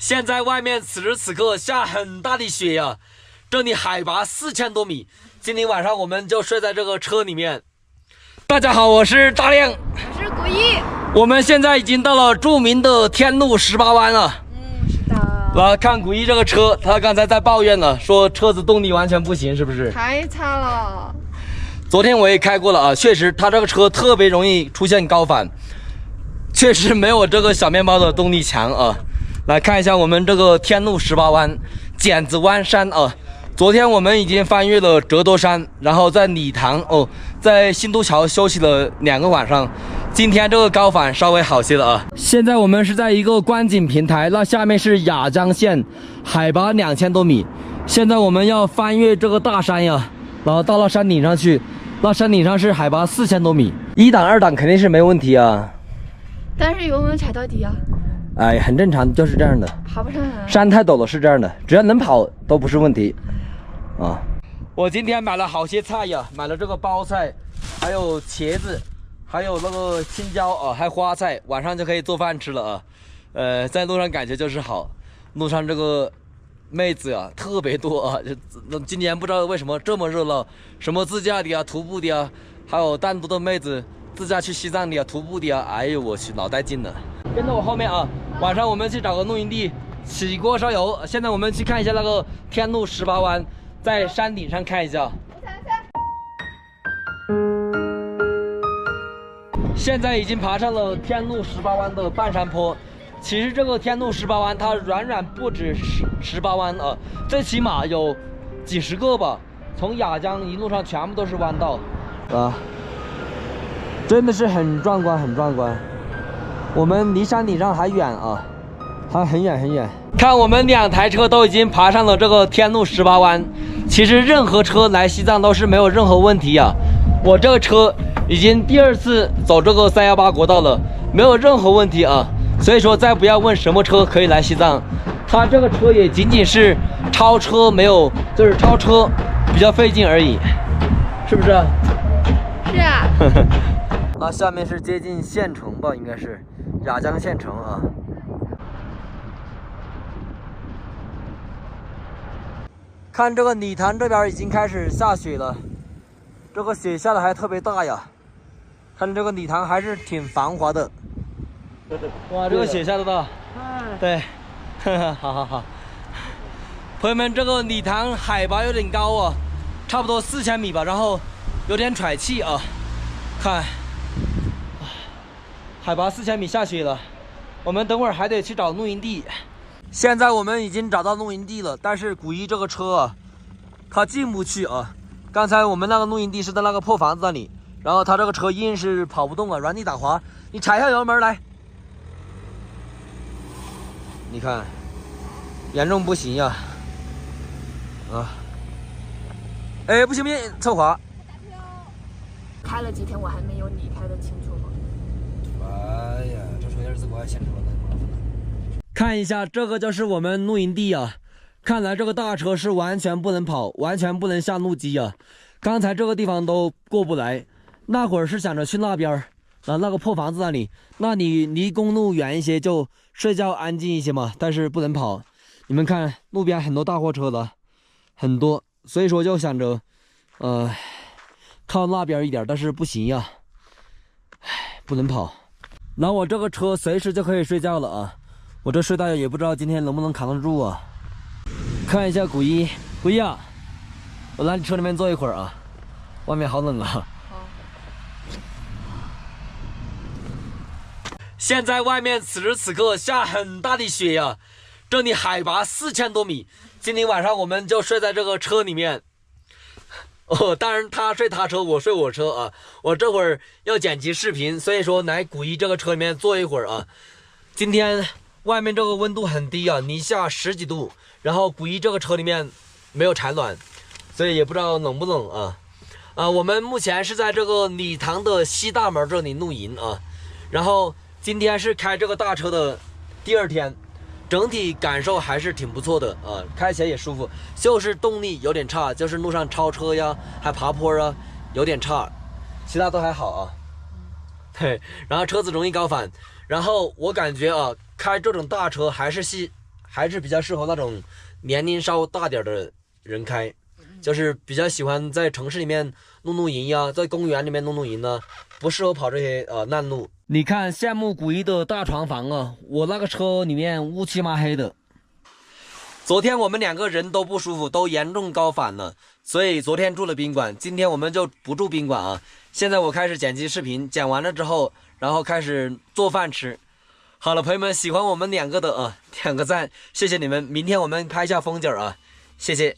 现在外面此时此刻下很大的雪呀，这里海拔4000多米。今天晚上我们就睡在这个车里面。大家好，我是大亮，我是古一。我们现在已经到了著名的天路18弯了。是的。来看古一这个车，他刚才在抱怨了，说车子动力完全不行，是不是？太差了。昨天我也开过了啊，确实他这个车特别容易出现高反，确实没有这个小面包的动力强啊。来看一下我们这个天路18弯剪子湾山啊。昨天我们已经翻越了折多山，然后在理塘在新都桥休息了2个晚上。今天这个高反稍微好些了啊。现在我们是在一个观景平台，那下面是雅江县，海拔2000多米。现在我们要翻越这个大山呀，然后到了山顶上去。那山顶上是海拔4000多米，1档2档肯定是没问题啊。但是油门踩到底啊。哎，很正常，就是这样的。爬不上来。山太陡了，是这样的，只要能跑都不是问题。啊，我今天买了好些菜呀，买了这个包菜，还有茄子，还有那个青椒啊，还有花菜，晚上就可以做饭吃了啊。在路上感觉就是好，路上这个妹子啊特别多啊，今年不知道为什么这么热闹，什么自驾的啊、徒步的啊，还有单独的妹子自驾去西藏的啊、徒步的啊，哎呦我去，脑袋进了。跟着我后面啊，晚上我们去找个露营地起锅烧油。现在我们去看一下那个天路18弯。在山顶上看一下，现在已经爬上了天路18弯的半山坡。其实这个天路18弯它远不止18弯啊，最起码有几十个吧。从雅江一路上全部都是弯道啊，真的是很壮观，很壮观。我们离山顶上还远啊，还很远很远。看我们2台车都已经爬上了这个天路18弯。其实任何车来西藏都是没有任何问题啊。我这个车已经第2次走这个318国道了，没有任何问题啊。所以说再不要问什么车可以来西藏，它这个车也仅仅是超车没有，就是超车比较费劲而已，是不是？是啊。那下面是接近县城吧，应该是雅江县城啊。看这个理塘这边已经开始下雪了，这个雪下的还特别大呀。看这个理塘还是挺繁华的。哇，这个雪下的大。对，好。朋友们，这个理塘海拔有点高啊，差不多4000米吧，然后有点喘气啊。看，海拔4000米下雪了，我们等会儿还得去找露营地。现在我们已经找到露营地了，但是古一这个车啊，它进不去啊。刚才我们那个露营地是在那个破房子那里，然后它这个车硬是跑不动啊，原地打滑。你踩下油门来，你看，严重不行呀！哎，不行，侧滑。开了几天，我还没有你开的清楚吗？哎呀，这车日子过还嫌车呢。看一下，这个就是我们露营地啊。看来这个大车是完全不能跑，完全不能下路基啊。刚才这个地方都过不来，那会儿是想着去那边，那个破房子那里，那里离公路远一些，就睡觉安静一些嘛。但是不能跑，你们看路边很多大货车了，很多，所以说就想着，靠那边一点，但是不行呀，不能跑。那我这个车随时就可以睡觉了啊。我这睡袋也不知道今天能不能扛得住啊！看一下古一啊，我来你车里面坐一会儿啊，外面好冷啊。好。现在外面此时此刻下很大的雪呀，这里海拔4000多米。今天晚上我们就睡在这个车里面。当然他睡他车，我睡我车啊。我这会儿要剪辑视频，所以说来古一这个车里面坐一会儿啊。今天外面这个温度很低啊，零下10几度，然后古一这个车里面没有产暖，所以也不知道冷不冷啊。我们目前是在这个理塘的西大门这里露营啊，然后今天是开这个大车的第2天，整体感受还是挺不错的啊，开起来也舒服，就是动力有点差，就是路上超车呀，还爬坡啊，有点差，其他都还好啊。对，然后车子容易高反，然后我感觉啊，开这种大车还还是比较适合那种年龄稍大点的人开，就是比较喜欢在城市里面露营呀，在公园里面露营呢，不适合跑这些烂路。你看羡慕古一的大床房啊，我那个车里面乌漆嘛黑的。昨天我们2个人都不舒服，都严重高反了，所以昨天住了宾馆，今天我们就不住宾馆啊。现在我开始剪辑视频，剪完了之后，然后开始做饭吃。好了，朋友们，喜欢我们2个的点个赞，谢谢你们。明天我们拍一下风景啊，谢谢。